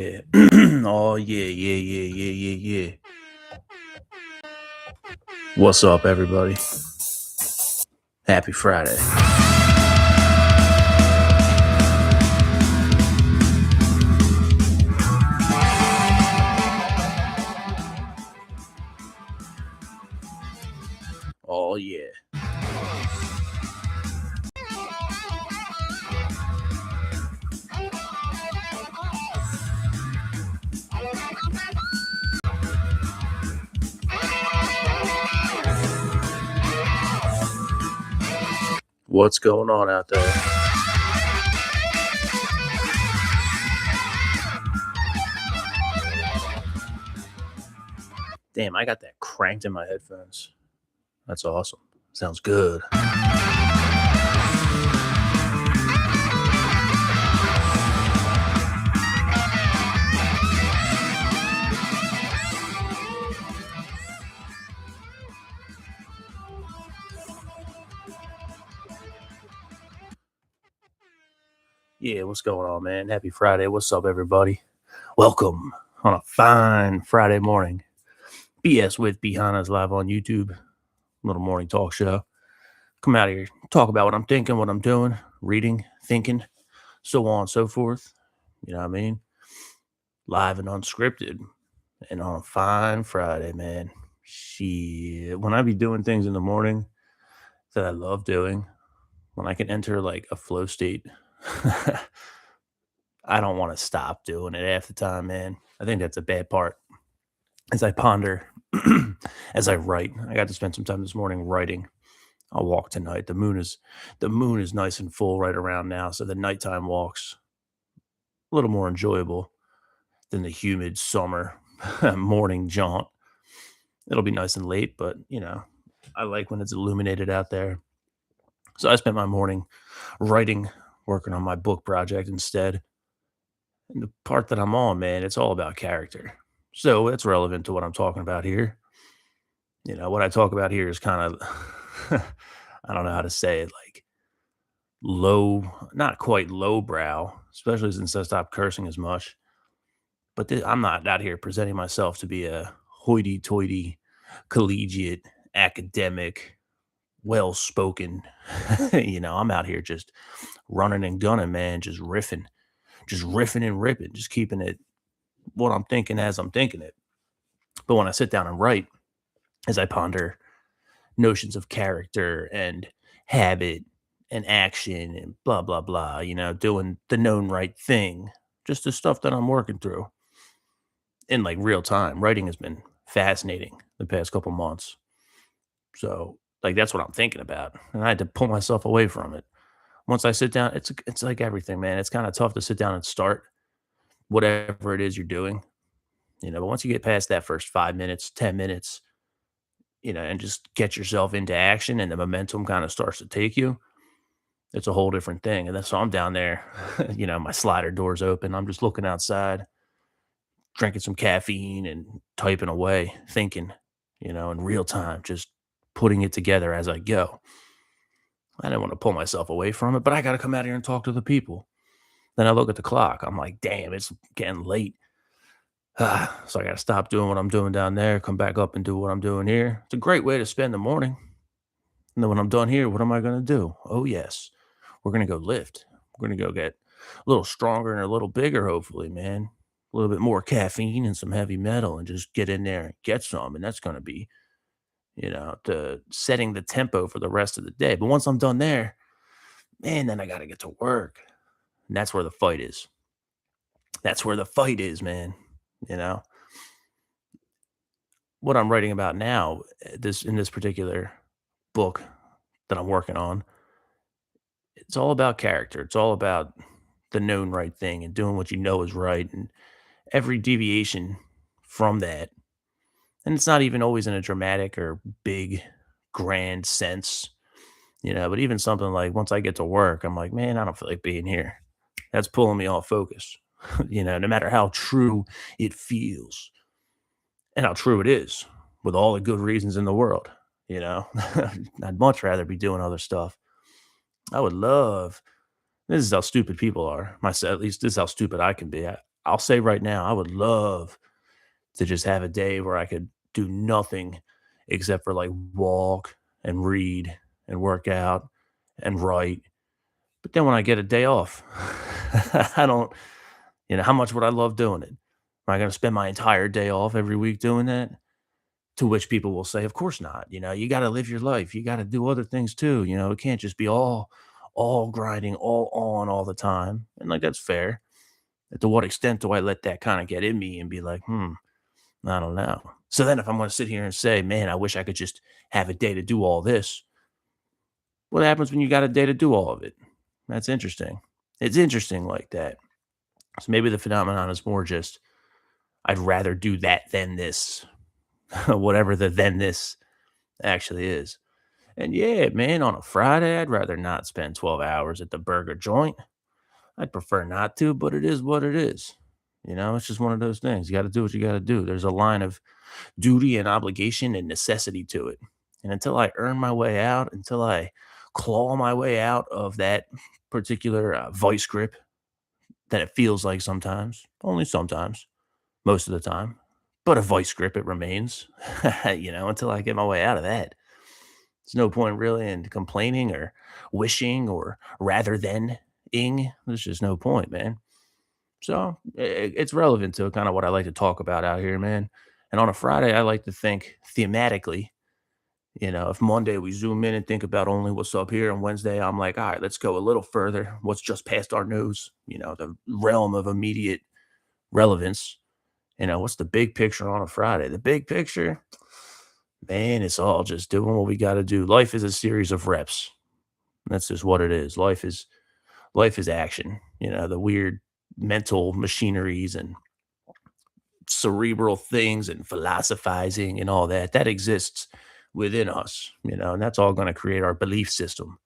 Yeah. Oh yeah, yeah, yeah, yeah, yeah, yeah. What's up, everybody? Happy Friday. Oh yeah. What's going on out there? Damn, I got that cranked in my headphones. That's awesome. Sounds good. Yeah, what's going on, man? Happy Friday. What's up, everybody? Welcome on a fine Friday morning. BS with Hannas live on YouTube. Little morning talk show. Come out here, talk about what I'm thinking, what I'm doing, reading, thinking, so on and so forth. You know what I mean? Live and unscripted. And on a fine Friday, man. Shit. When I be doing things in the morning that I love doing, when I can enter like a flow state, I don't want to stop doing it half the time, man. I think that's a bad part. As I ponder, as I write, I got to spend some time this morning writing. I'll walk tonight. The moon is nice and full right around now, so the nighttime walks a little more enjoyable than the humid summer morning jaunt. It'll be nice and late, but I like when it's illuminated out there. So I spent my morning writing, working on my book project instead. And the part that I'm on, man, it's all about character. So it's relevant to what I'm talking about here. What I talk about here is kind of, I don't know how to say it, like low, not quite lowbrow, especially since I stopped cursing as much. But I'm not out here presenting myself to be a hoity toity, collegiate, academic, well spoken. I'm out here just running and gunning, man, just riffing and ripping, just keeping it what I'm thinking as I'm thinking it. But when I sit down and write, as I ponder notions of character and habit and action and blah, blah, blah, doing the known right thing, just the stuff that I'm working through in like real time. Writing has been fascinating the past couple months. So, like, that's what I'm thinking about. And I had to pull myself away from it. Once I sit down, it's like everything, man. It's kind of tough to sit down and start whatever it is you're doing, but once you get past that first 5 minutes, 10 minutes, and just get yourself into action and the momentum kind of starts to take you, it's a whole different thing. And then so I'm down there, my slider door's open. I'm just looking outside, drinking some caffeine and typing away, thinking, in real time, just putting it together as I go. I didn't want to pull myself away from it, but I got to come out here and talk to the people. Then I look at the clock. I'm like, damn, it's getting late. So I got to stop doing what I'm doing down there, come back up and do what I'm doing here. It's a great way to spend the morning. And then when I'm done here, what am I going to do? Oh, yes, we're going to go lift. We're going to go get a little stronger and a little bigger, hopefully, man. A little bit more caffeine and some heavy metal and just get in there and get some. And that's going to be, the setting the tempo for the rest of the day. But once I'm done there, man, then I got to get to work. And that's where the fight is. That's where the fight is, man. You know, what I'm writing about now, this particular book that I'm working on, it's all about character. It's all about the known right thing and doing what you know is right, and every deviation from that. And it's not even always in a dramatic or big, grand sense, But even something like once I get to work, I'm like, man, I don't feel like being here. That's pulling me off focus. No matter how true it feels and how true it is, with all the good reasons in the world. You know, I'd much rather be doing other stuff. I would love. This is how stupid people are. Myself, at least, this is how stupid I can be. I'll say right now, I would love to just have a day where I could do nothing except for like walk and read and work out and write. But then when I get a day off, I don't, how much would I love doing it? Am I going to spend my entire day off every week doing that? To which people will say, of course not. You got to live your life. You got to do other things too. It can't just be all grinding, all on all the time. And like, that's fair. To what extent do I let that kind of get in me and be like, I don't know. So then if I'm going to sit here and say, man, I wish I could just have a day to do all this, what happens when you got a day to do all of it? That's interesting. It's interesting like that. So maybe the phenomenon is more just I'd rather do that than this, whatever the than this actually is. And yeah, man, on a Friday, I'd rather not spend 12 hours at the burger joint. I'd prefer not to, but it is what it is. It's just one of those things. You got to do what you got to do. There's a line of duty and obligation and necessity to it. And until I earn my way out, until I claw my way out of that particular vice grip that it feels like sometimes, only sometimes, most of the time, but a vice grip it remains, until I get my way out of that. There's no point really in complaining or wishing or rather than ing. There's just no point, man. So it's relevant to kind of what I like to talk about out here, man. And on a Friday, I like to think thematically. If Monday we zoom in and think about only what's up here, and Wednesday I'm like, all right, let's go a little further. What's just past our nose? The realm of immediate relevance. What's the big picture on a Friday? The big picture, man, it's all just doing what we got to do. Life is a series of reps. That's just what it is. Life is action. The weird mental machineries and cerebral things and philosophizing and all that exists within us, and that's all going to create our belief system.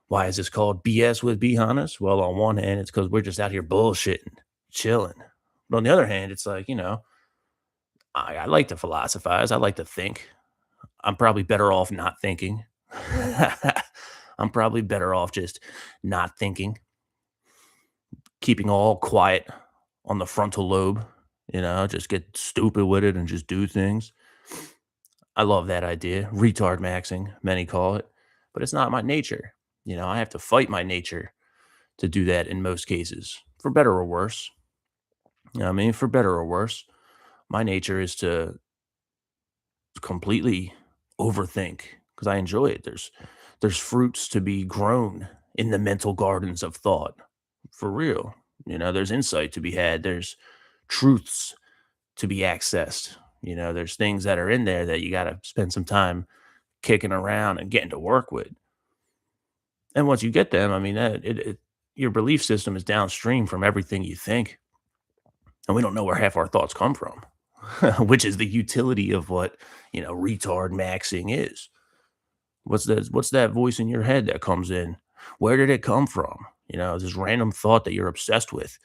Why is this called BS with B, Hannas? Well, on one hand, it's because we're just out here bullshitting, chilling. But on the other hand, it's like, I like to philosophize. I like to think. I'm probably better off not thinking. I'm probably better off just not thinking, keeping all quiet on the frontal lobe, just get stupid with it and just do things. I love that idea. Retard maxing, many call it, but it's not my nature. I have to fight my nature to do that in most cases, for better or worse. I mean, for better or worse, my nature is to completely overthink because I enjoy it. There's fruits to be grown in the mental gardens of thought. For real. There's insight to be had. There's truths to be accessed. There's things that are in there that you got to spend some time kicking around and getting to work with. And once you get them, I mean, your belief system is downstream from everything you think. And we don't know where half our thoughts come from, which is the utility of what, retard maxing is. What's that voice in your head that comes in? Where did it come from? This random thought that you're obsessed with,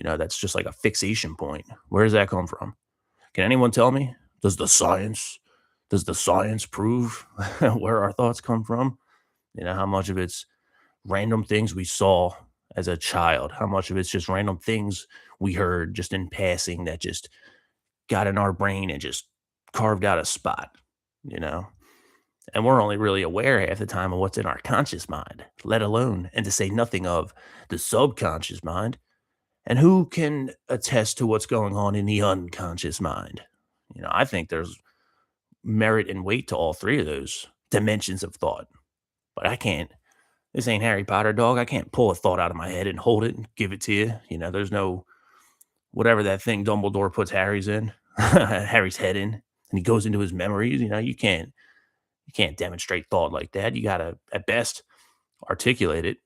that's just like a fixation point. Where does that come from? Can anyone tell me? Does the science prove where our thoughts come from? How much of it's random things we saw as a child? How much of it's just random things we heard just in passing that just got in our brain and just carved out a spot, you know? And we're only really aware half the time of what's in our conscious mind, let alone, and to say nothing of the subconscious mind. And who can attest to what's going on in the unconscious mind? I think there's merit and weight to all three of those dimensions of thought, but I can't. This ain't Harry Potter, dog. I can't pull a thought out of my head and hold it and give it to you. There's no whatever that thing Dumbledore puts Harry's in, Harry's head in, and he goes into his memories. You can't demonstrate thought like that. You gotta, at best, articulate it.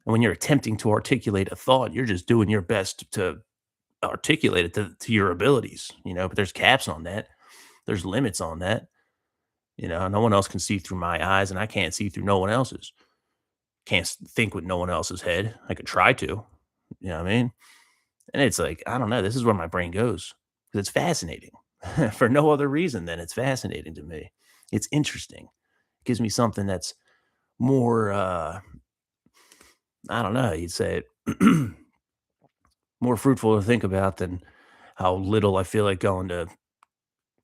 And when you're attempting to articulate a thought, you're just doing your best to articulate it to your abilities. But there's caps on that. There's limits on that. No one else can see through my eyes, and I can't see through no one else's. Can't think with no one else's head. I could try to. You know what I mean? And it's like, I don't know. This is where my brain goes because it's fascinating for no other reason than it's fascinating to me. It's interesting. It gives me something that's more, I don't know, you'd say, more fruitful to think about than how little I feel like going to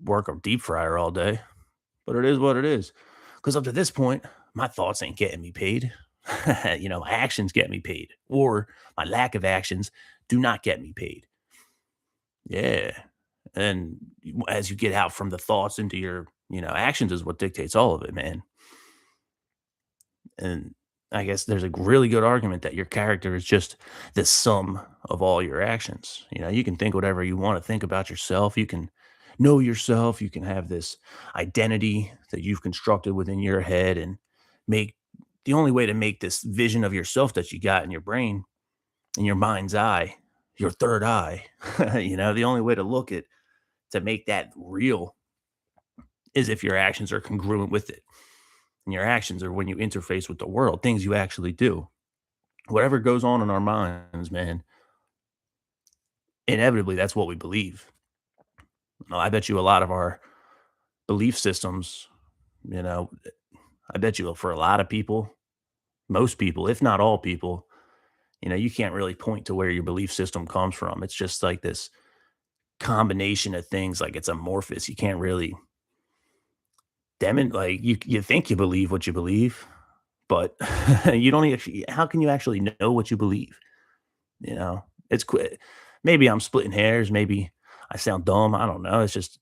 work or deep fryer all day. But it is what it is. Because up to this point, my thoughts ain't getting me paid. My actions get me paid, or my lack of actions do not get me paid. Yeah. And as you get out from the thoughts into your, actions is what dictates all of it, man. And I guess there's a really good argument that your character is just the sum of all your actions. You can think whatever you want to think about yourself. You can know yourself. You can have this identity that you've constructed within your head and make the only way to make this vision of yourself that you got in your brain, in your mind's eye, your third eye, the only way to look at to make that real is if your actions are congruent with it. And your actions are when you interface with the world, things you actually do. Whatever goes on in our minds, man, inevitably that's what we believe. I bet you a lot of our belief systems, you know, I bet you for a lot of people, most people, if not all people, you can't really point to where your belief system comes from. It's just like this combination of things, like it's amorphous. You can't really like you think you believe what you believe, but you don't actually how can you actually know what you believe? You know, it's maybe I'm splitting hairs. Maybe I sound dumb. I don't know. It's just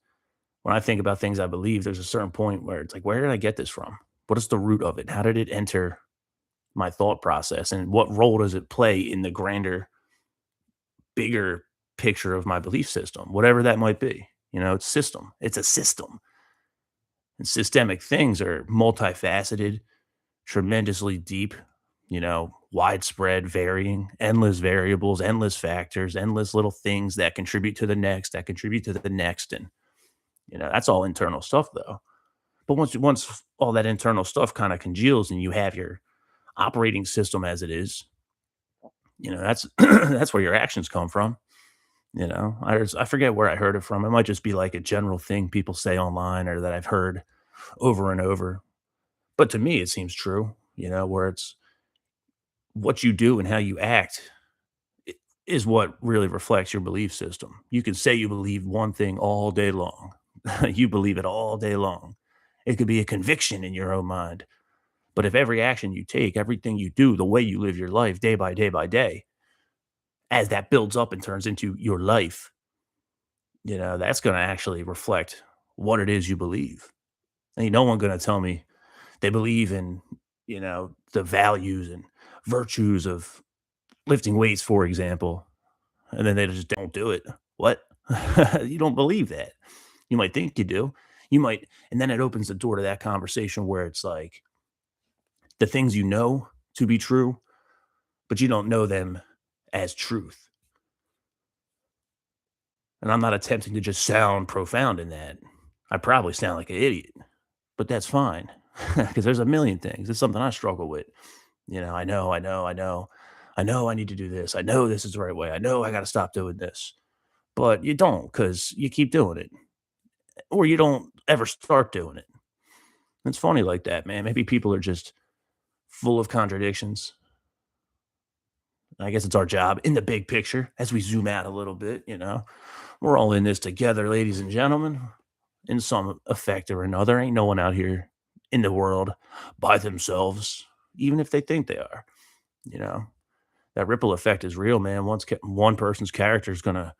when I think about things I believe, there's a certain point where it's like, where did I get this from? What is the root of it? How did it enter my thought process? And what role does it play in the grander, bigger picture of my belief system? Whatever that might be. It's system. It's a system. And systemic things are multifaceted, tremendously deep, widespread, varying, endless variables, endless factors, endless little things that contribute to the next, that contribute to the next. And, that's all internal stuff though. But once all that internal stuff kind of congeals and you have your operating system as it is, that's that's where your actions come from. I forget where I heard it from. It might just be like a general thing people say online or that I've heard over and over. But to me, it seems true, where it's what you do and how you act i- is what really reflects your belief system. You can say you believe one thing all day long. You believe it all day long. It could be a conviction in your own mind. But if every action you take, everything you do, the way you live your life day by day, as that builds up and turns into your life, that's going to actually reflect what it is you believe. Ain't no one going to tell me they believe in, the values and virtues of lifting weights, for example, and then they just don't do it. What? You don't believe that. You might think you do. You might, and then it opens the door to that conversation where it's like the things you know to be true, but you don't know them as truth. And I'm not attempting to just sound profound in that. I probably sound like an idiot, but that's fine because there's a million things. It's something I struggle with. I know I need to do this. I know this is the right way. I know I got to stop doing this, but you don't because you keep doing it or you don't ever start doing it. It's funny like that, man. Maybe people are just full of contradictions. I guess it's our job in the big picture as we zoom out a little bit, We're all in this together, ladies and gentlemen, in some effect or another. Ain't no one out here in the world by themselves, even if they think they are, you know. That ripple effect is real, man. One person's character is going to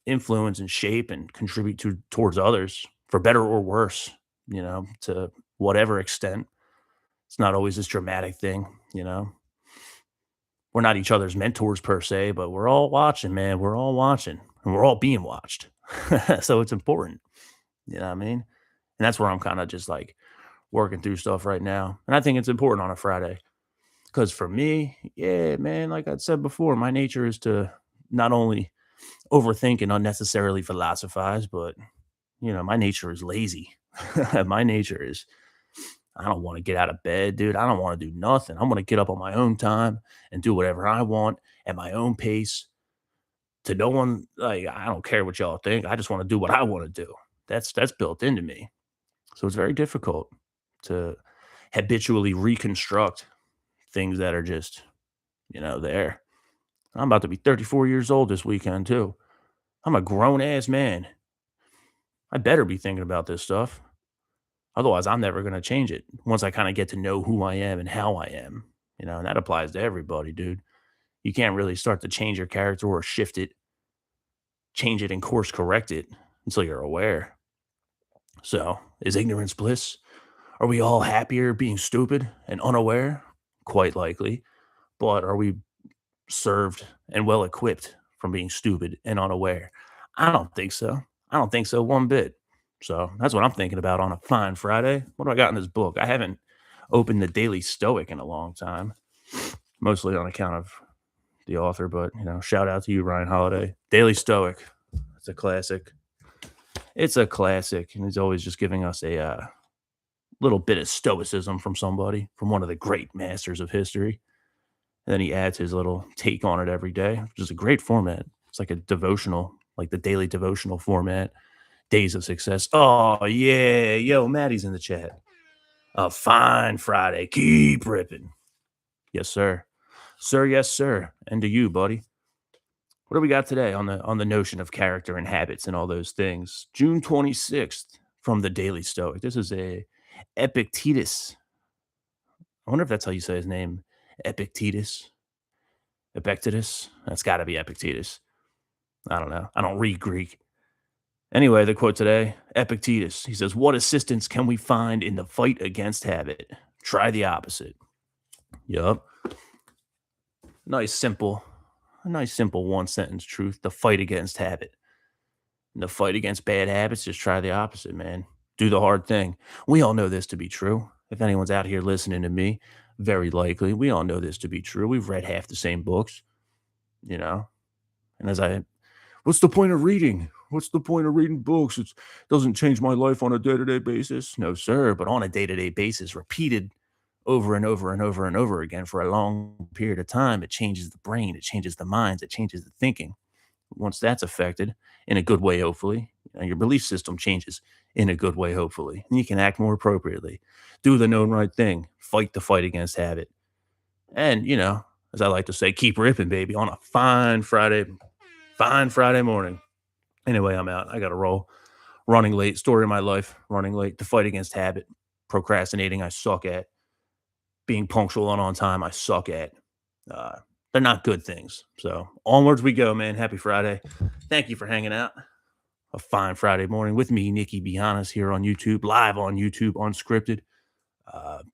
influence and shape and contribute towards others for better or worse, to whatever extent. It's not always this dramatic thing. We're not each other's mentors per se, but we're all watching, man. We're all watching and we're all being watched. So it's important. You know what I mean? And that's where I'm kind of just like working through stuff right now. And I think it's important on a Friday because for me, yeah, man, like I said before, my nature is to not only overthink and unnecessarily philosophize, but my nature is lazy. My nature is I don't want to get out of bed, dude. I don't want to do nothing. I want to get up on my own time and do whatever I want at my own pace. To no one, like I don't care what y'all think. I just want to do what I want to do. That's built into me. So it's very difficult to habitually reconstruct things that are just, there. I'm about to be 34 years old this weekend, too. I'm a grown ass man. I better be thinking about this stuff. Otherwise, I'm never going to change it once I kind of get to know who I am and how I am. And that applies to everybody, dude. You can't really start to change your character or shift it, change it, and course correct it until you're aware. So, is ignorance bliss? Are we all happier being stupid and unaware? Quite likely. But are we served and well equipped from being stupid and unaware? I don't think so. I don't think so one bit. So that's what I'm thinking about on a fine Friday. What do I got in this book? I haven't opened the Daily Stoic in a long time, mostly on account of the author, but shout out to you, Ryan Holiday. Daily Stoic. It's a classic. It's a classic. And he's always just giving us a little bit of stoicism from somebody, from one of the great masters of history. And then he adds his little take on it every day, which is a great format. It's like a devotional, like the daily devotional format. Days of success. Oh yeah, yo, Maddie's in the chat. A fine Friday. Keep ripping. Yes, sir. Sir, yes, sir. And to you, buddy. What do we got today on the notion of character and habits and all those things? June 26th from the Daily Stoic. This is a Epictetus. I wonder if that's how you say his name. Epictetus. Epictetus. That's got to be Epictetus. I don't know. I don't read Greek. Anyway, the quote today, Epictetus. He says, "What assistance can we find in the fight against habit? Try the opposite." Yup. Nice, simple, a nice, simple one sentence truth. The fight against habit. And the fight against bad habits, just try the opposite, man. Do the hard thing. We all know this to be true. If anyone's out here listening to me, very likely, we all know this to be true. We've read half the same books, you know? And what's the point of reading? What's the point of reading books? It doesn't change my life on a day to day basis. No, sir. But on a day to day basis, repeated over and over and over and over again for a long period of time, it changes the brain, it changes the minds, it changes the thinking. Once that's affected in a good way, hopefully, your belief system changes in a good way, hopefully, and you can act more appropriately. Do the known right thing. Fight the fight against habit. And, as I like to say, keep ripping, baby, on a fine Friday morning. Anyway, I'm out. I got to roll. Running late. Story of my life. Running late. The fight against habit. Procrastinating, I suck at. Being punctual and on time, I suck at. Uh, they're not good things. So onwards we go, man. Happy Friday. Thank you for hanging out. A fine Friday morning with me, Nikki B. Hannas, here on YouTube, live on YouTube, unscripted.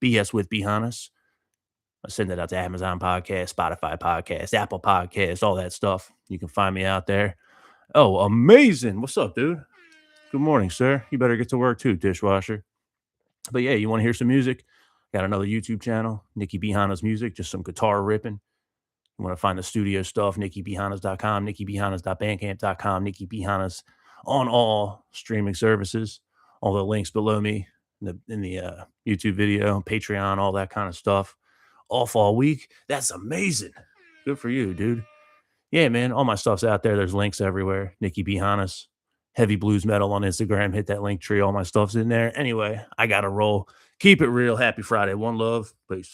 BS with B. Hannas. I send that out to Amazon Podcast, Spotify Podcast, Apple Podcast, all that stuff. You can find me out there. Oh, amazing. What's up, dude? Good morning, sir. You better get to work too, dishwasher. But yeah, you want to hear some music? Got another YouTube channel, Nikki B. Hannas Music, just some guitar ripping. You want to find the studio stuff, nikkibhannas.com, nikkibhannas.bandcamp.com, Nikki B. Hannas on all streaming services. All the links below me in the YouTube video, Patreon, all that kind of stuff. Off all week. That's amazing. Good for you, dude. Yeah, man. All my stuff's out there. There's links everywhere. Nikki B. Hannas, Heavy Blues Metal on Instagram. Hit that link tree. All my stuff's in there. Anyway, I got to roll. Keep it real. Happy Friday. One love. Peace.